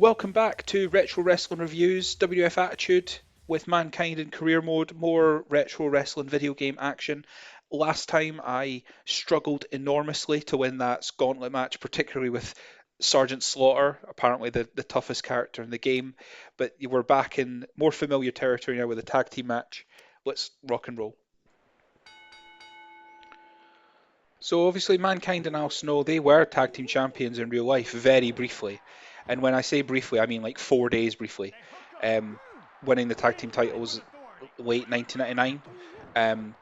Welcome back to Retro Wrestling Reviews, WWF Attitude with Mankind in career mode, more retro wrestling video game action. Last time I struggled enormously to win that gauntlet match, particularly with Sergeant Slaughter, apparently the toughest character in the game. But we're back in more familiar territory now with a tag team match. Let's rock and roll. So obviously Mankind and Al Snow, they were tag team champions in real life very briefly. And when I say briefly, I mean like 4 days briefly. Um, winning the tag team titles late 1999. Um,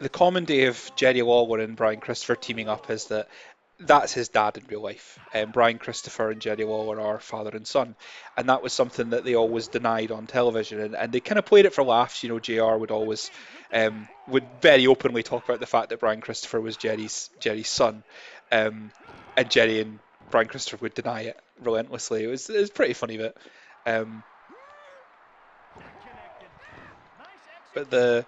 the common day of Jerry Lawler and Brian Christopher teaming up is that that's his dad in real life. Brian Christopher and Jerry Lawler are father and son, and that was something that they always denied on television, and they kind of played it for laughs. You know, JR would always would very openly talk about the fact that Brian Christopher was Jerry's son, um, and Jerry and Brian Christopher would deny it relentlessly. It was pretty funny bit, um, but the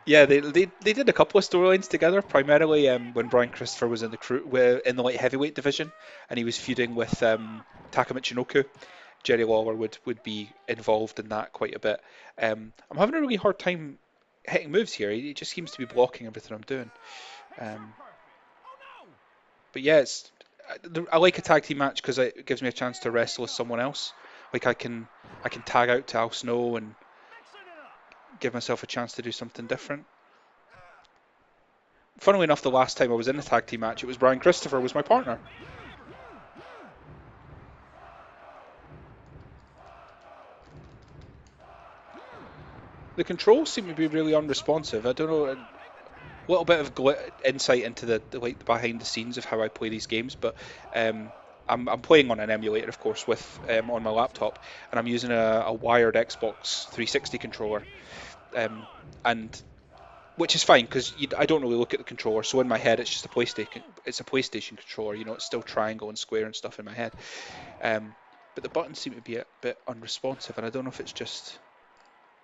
yeah, they did a couple of storylines together. Primarily, when Brian Christopher was in the crew in the light heavyweight division, and he was feuding with Taka Michinoku. Jerry Lawler would be involved in that quite a bit. I'm having a really hard time hitting moves here. He just seems to be blocking everything I'm doing. Um, but yeah, I like a tag team match because it gives me a chance to wrestle with someone else. Like I can tag out to Al Snow and give myself a chance to do something different. Funnily enough, the last time I was in a tag team match, it was Brian Christopher was my partner. The controls seem to be really unresponsive. I don't know, a little bit of insight into the behind the scenes of how I play these games, but um, I'm playing on an emulator, of course, with on my laptop, and I'm using a wired Xbox 360 controller, um, and which is fine because I don't really look at the controller. So in my head, it's just a PlayStation. It's a PlayStation controller. You know, it's still triangle and square and stuff in my head. Um, but the buttons seem to be a bit unresponsive, and I don't know if it's just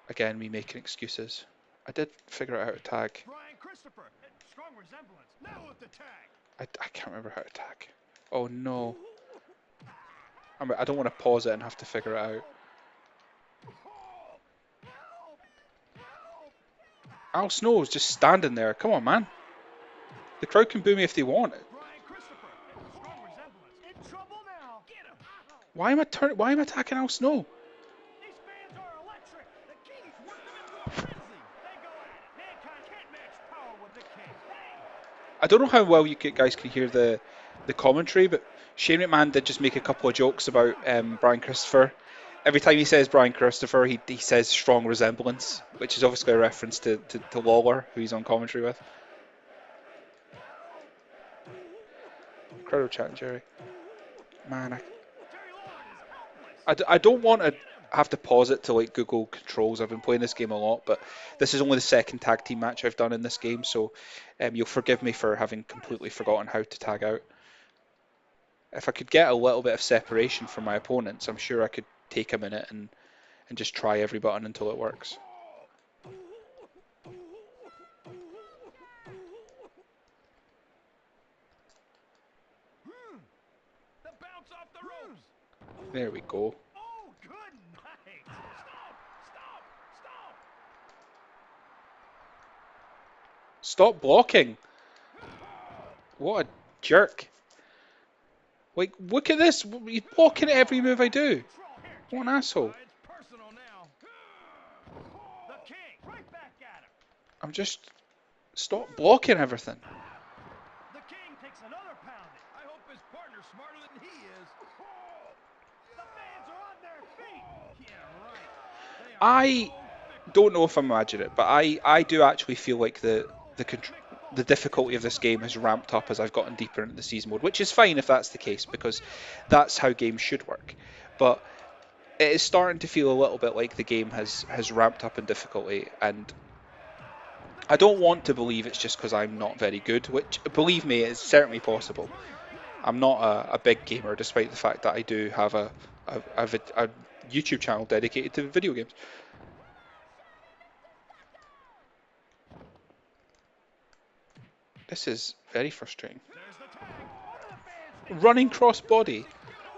again me making excuses. I did figure out how to tag. I can't remember how to tag. Oh no. I don't want to pause it and have to figure it out. Al Snow's just standing there. Come on, man. The crowd can boo me if they want. Why am I attacking Al Snow? I don't know how well you guys can hear the commentary, but Shane McMahon did just make a couple of jokes about Brian Christopher. Every time he says Brian Christopher, he says strong resemblance, which is obviously a reference to Lawler, who he's on commentary with. Crowd chatting, Jerry. Man, I don't want to have to pause it to like Google controls. I've been playing this game a lot, but this is only the second tag team match I've done in this game, so you'll forgive me for having completely forgotten how to tag out. If I could get a little bit of separation from my opponents, I'm sure I could take a minute and just try every button until it works. There we go. Stop blocking! What a jerk. Like, look at this! He's blocking at every move I do! What an asshole. I'm just... Stop blocking everything. I don't know if I imagine it, but I do actually feel like the difficulty of this game has ramped up as I've gotten deeper into the season mode, which is fine if that's the case because that's how games should work. But it is starting to feel a little bit like the game has ramped up in difficulty, and I don't want to believe it's just because I'm not very good, which believe me is certainly possible. I'm not a big gamer, despite the fact that I do have a YouTube channel dedicated to video games. This is very frustrating. Running cross body.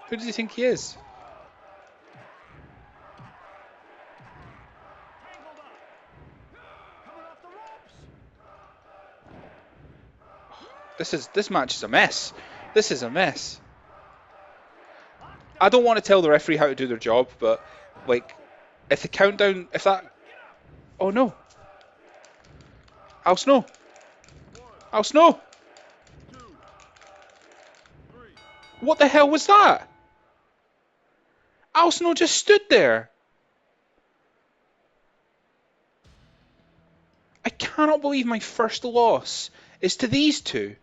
Who does he think he is? This match is a mess. This is a mess. I don't want to tell the referee how to do their job, but like if the countdown, if that, oh no, Al Snow, Al Snow, what the hell was that? Al Snow just stood there. I cannot believe my first loss is to these two.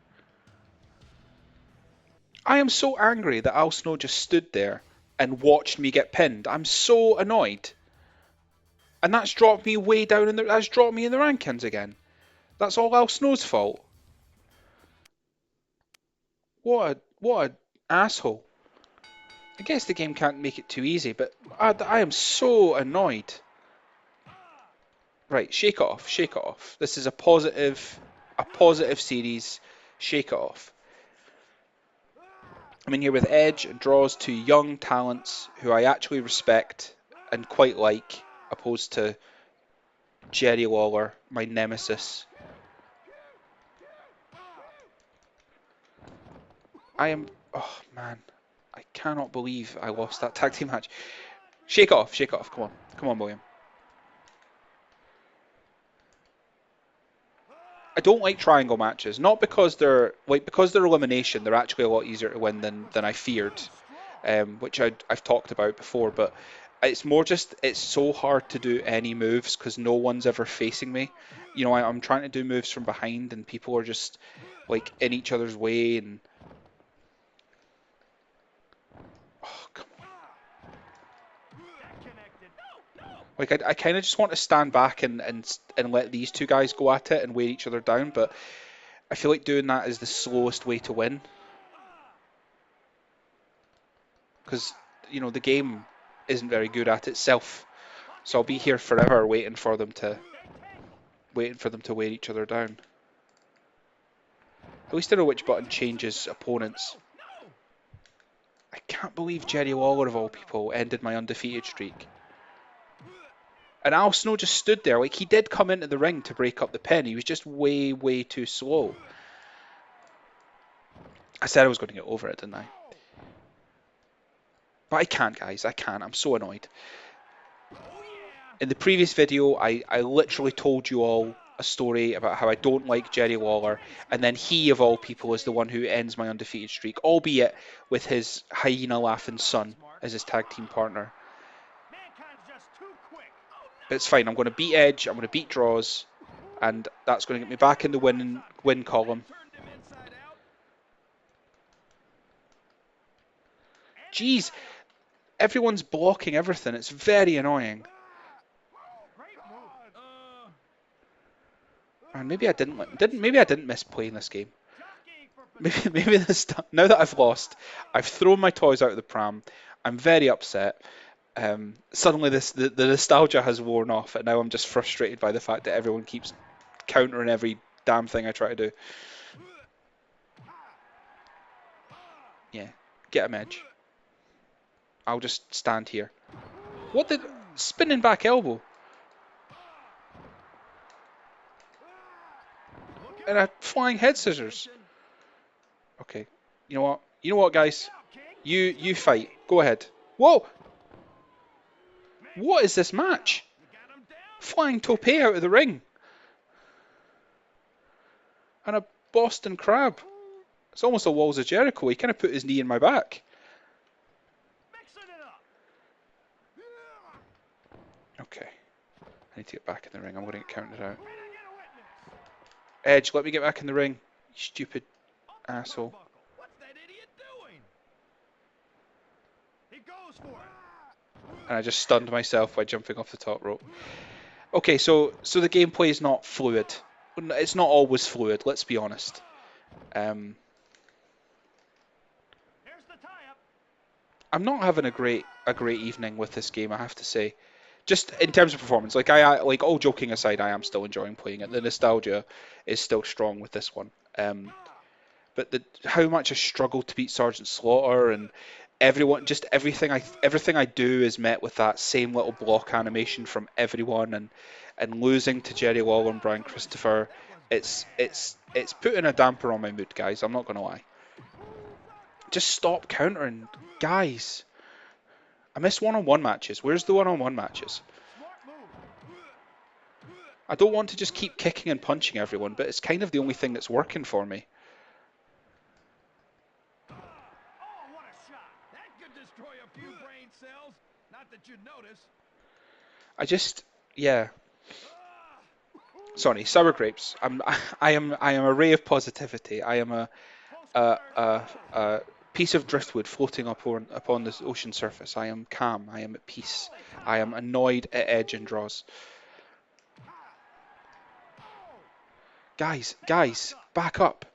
I am so angry that Al Snow just stood there and watched me get pinned. I'm so annoyed. And that's dropped me way down in that's dropped me in the rankings again. That's all Al Snow's fault. What a asshole. I guess the game can't make it too easy, but I am so annoyed. Right, shake it off, shake it off. This is a positive series. Shake it off. I'm in here with Edge and draws two young talents who I actually respect and quite like, opposed to Jerry Lawler, my nemesis. Oh man, I cannot believe I lost that tag team match. Shake it off, shake it off. Come on, William. I don't like triangle matches, not because they're elimination. They're actually a lot easier to win than I feared, which I've talked about before. But it's more just it's so hard to do any moves because no one's ever facing me. You know, I'm trying to do moves from behind and people are just like in each other's way and oh come on. Like I kind of just want to stand back and let these two guys go at it and weigh each other down, but I feel like doing that is the slowest way to win because you know the game isn't very good at itself. So I'll be here forever waiting for them to weigh each other down. At least I know which button changes opponents. I can't believe Jerry Lawler of all people ended my undefeated streak. And Al Snow just stood there. Like, he did come into the ring to break up the pin. He was just way, way too slow. I said I was going to get over it, didn't I? But I can't, guys. I can't. I'm so annoyed. In the previous video, I literally told you all a story about how I don't like Jerry Lawler, and then he, of all people, is the one who ends my undefeated streak, albeit with his hyena-laughing son as his tag team partner. But it's fine. I'm going to beat Edge. I'm going to beat Draws. And that's going to get me back in the win column. Jeez. Everyone's blocking everything. It's very annoying. Man, maybe I didn't miss playing this game. Maybe this time, now that I've lost, I've thrown my toys out of the pram. I'm very upset. Suddenly the nostalgia has worn off, and now I'm just frustrated by the fact that everyone keeps countering every damn thing I try to do. Yeah, get him, Edge. I'll just stand here. What the spinning back elbow? And a flying head scissors. Okay. You know what? You know what, guys? You fight. Go ahead. Whoa! What is this match? Flying tope out of the ring. And a Boston Crab. It's almost a Walls of Jericho. He kind of put his knee in my back. Okay. I need to get back in the ring. I'm going to get counted out. Edge, let me get back in the ring. You stupid asshole. And I just stunned myself by jumping off the top rope. Okay, so the gameplay is not fluid. It's not always fluid, let's be honest. I'm not having a great evening with this game, I have to say. Just in terms of performance, like like all joking aside, I am still enjoying playing it. The nostalgia is still strong with this one. But how much I struggled to beat Sergeant Slaughter, and everyone, just everything I do is met with that same little block animation from everyone, and losing to Jerry Lawler and Brian Christopher, it's putting a damper on my mood, guys. I'm not gonna lie. Just stop countering, guys. I miss one-on-one matches. Where's the one-on-one matches? I don't want to just keep kicking and punching everyone, but it's kind of the only thing that's working for me. I just, yeah. Sorry, sour grapes. I am a ray of positivity. I am a piece of driftwood floating upon this ocean surface. I am calm. I am at peace. I am annoyed at Edge and draws. Guys, back up.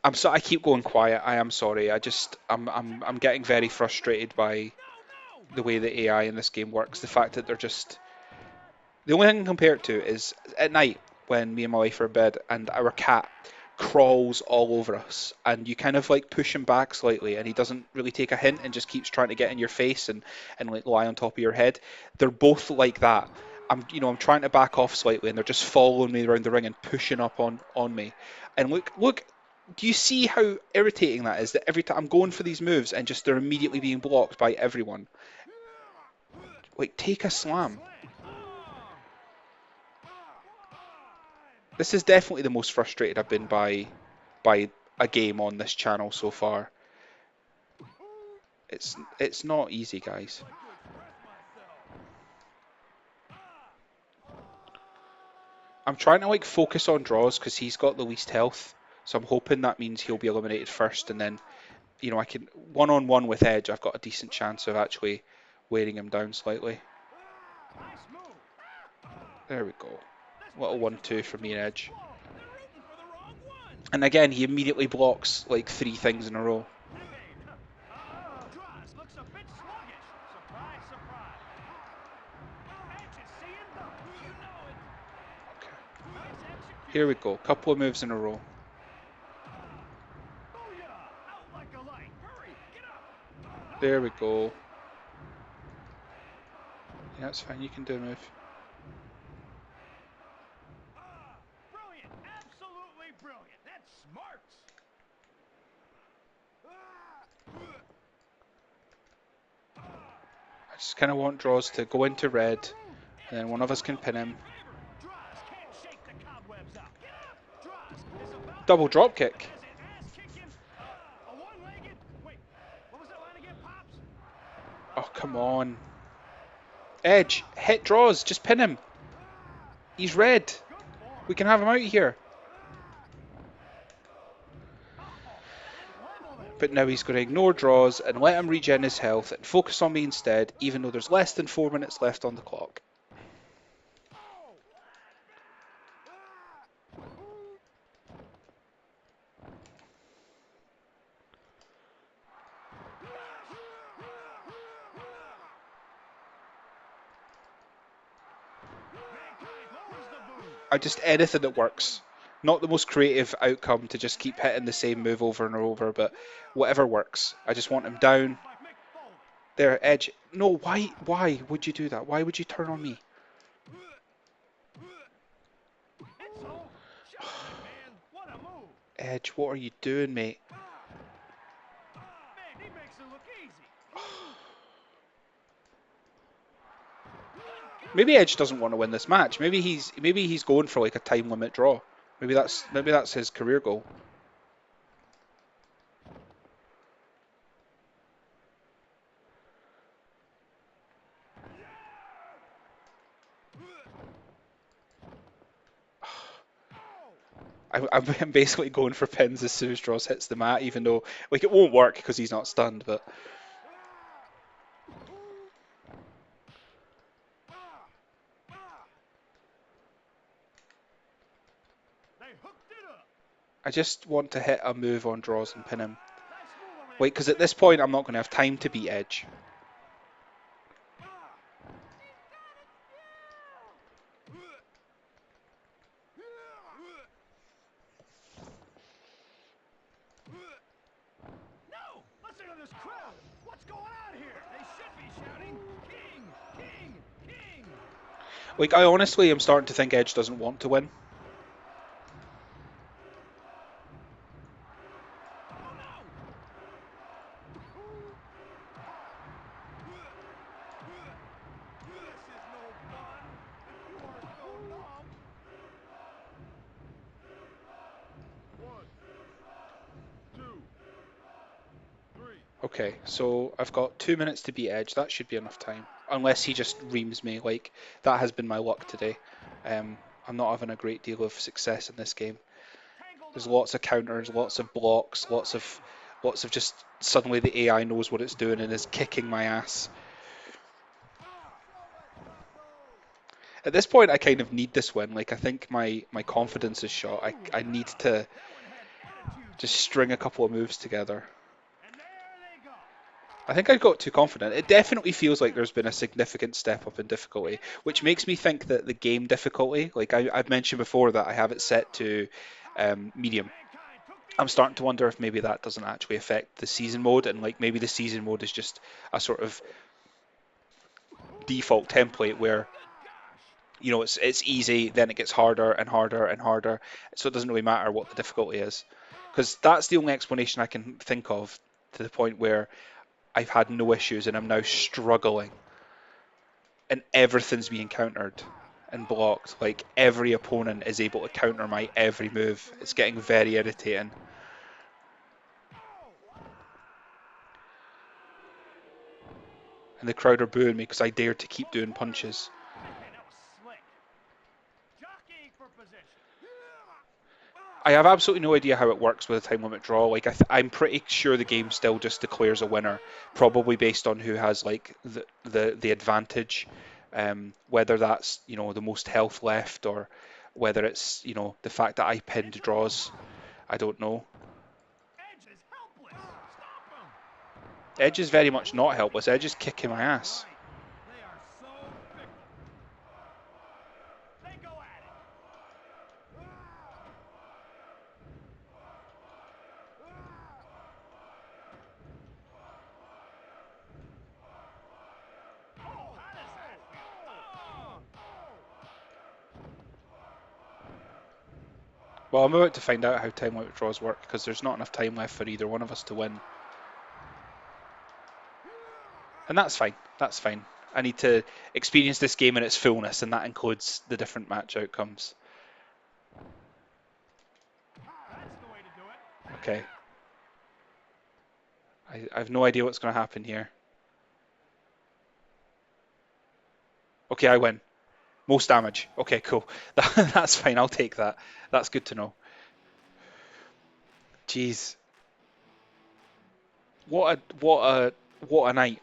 I keep going quiet. I am sorry. I'm getting very frustrated by the way the AI in this game works. The fact that they're just the only thing I can compare it to is at night when me and my wife are in bed and our cat crawls all over us, and you kind of like push him back slightly and he doesn't really take a hint and just keeps trying to get in your face and like lie on top of your head. They're both like that. I'm trying to back off slightly and they're just following me around the ring and pushing up on me. And look, do you see how irritating that is? That every time I'm going for these moves and just they're immediately being blocked by everyone. Like, take a slam. This is definitely the most frustrated I've been by a game on this channel so far. It's not easy, guys. I'm trying to like focus on draws because he's got the least health, so I'm hoping that means he'll be eliminated first, and then I can one-on-one with Edge. I've got a decent chance of actually wearing him down slightly. There we go. Little 1-2 for me and Edge. And again, he immediately blocks like 3 things in a row. Okay. Here we go. Couple of moves in a row. There we go. Yeah, that's fine. You can do a move. Brilliant. Absolutely brilliant. That's smart. I just kind of want draws to go into red, and then one of us can pin him. Double drop kick. Oh, come on. Edge, hit draws. Just pin him. He's red. We can have him out here. But now he's going to ignore draws and let him regen his health and focus on me instead, even though there's less than 4 minutes left on the clock. Anything that works. Not the most creative outcome to just keep hitting the same move over and over, but whatever works. I just want him down. There, Edge. No, why would you do that? Why would you turn on me? Edge, what are you doing, mate? Maybe Edge doesn't want to win this match. Maybe he's going for like a time limit draw. Maybe that's his career goal. I'm basically going for pins as soon as draws hits the mat, even though like it won't work because he's not stunned. But I just want to hit a move on draws and pin him. Wait, because at this point I'm not going to have time to beat Edge. Like, I honestly am starting to think Edge doesn't want to win. Oh no! This is no fun if you are so numb. One, two, three. Okay, so I've got 2 minutes to beat Edge. That should be enough time. Unless he just reams me. Like, that has been my luck today. I'm not having a great deal of success in this game. Tangled There's up. lots of counters, lots of blocks, lots of just suddenly the AI knows what it's doing and is kicking my ass. At this point, I kind of need this win. Like, I think my confidence is shot. I need to That one had attitude just to it. string a couple of moves together. And there they go. I think I got too confident. It definitely feels like there's been a significant step up in difficulty, And it's which finished. makes me think that the game difficulty, like I've mentioned before, that I have it set to medium. Mankind took the I'm starting to initiative. wonder if maybe that doesn't actually affect the season mode, and like maybe the season mode is just a sort of default template where Good gosh. it's easy, then it gets harder and harder and harder, so it doesn't really matter what the difficulty is, because that's the only explanation I can think of to the point where I've had no issues and I'm now struggling and everything's being countered and blocked. Like every opponent is able to counter my every move. It's getting very irritating. And the crowd are booing me because I dared to keep doing punches. Man, that was slick. Jockeying for position. I have absolutely no idea how it works with a time limit draw. Like I'm pretty sure the game still just declares a winner, probably based on who has like the advantage, whether that's the most health left or whether it's the fact that I pinned It's over. draws. I don't know. Edge is helpless. Stop him. Edge is very much not helpless. Edge is kicking my ass. Right. They are so fickle. They go at it. Oh, how does that feel? Oh. Well, I'm about to find out how time limit draws work because there's not enough time left for either one of us to win. And that's fine. That's fine. I need to experience this game in its fullness, and that includes the different match outcomes. That's the way to do it. Okay. I have no idea what's going to happen here. Okay, I win. Most damage. Okay, cool. That's fine. I'll take that. That's good to know. Jeez. What a night.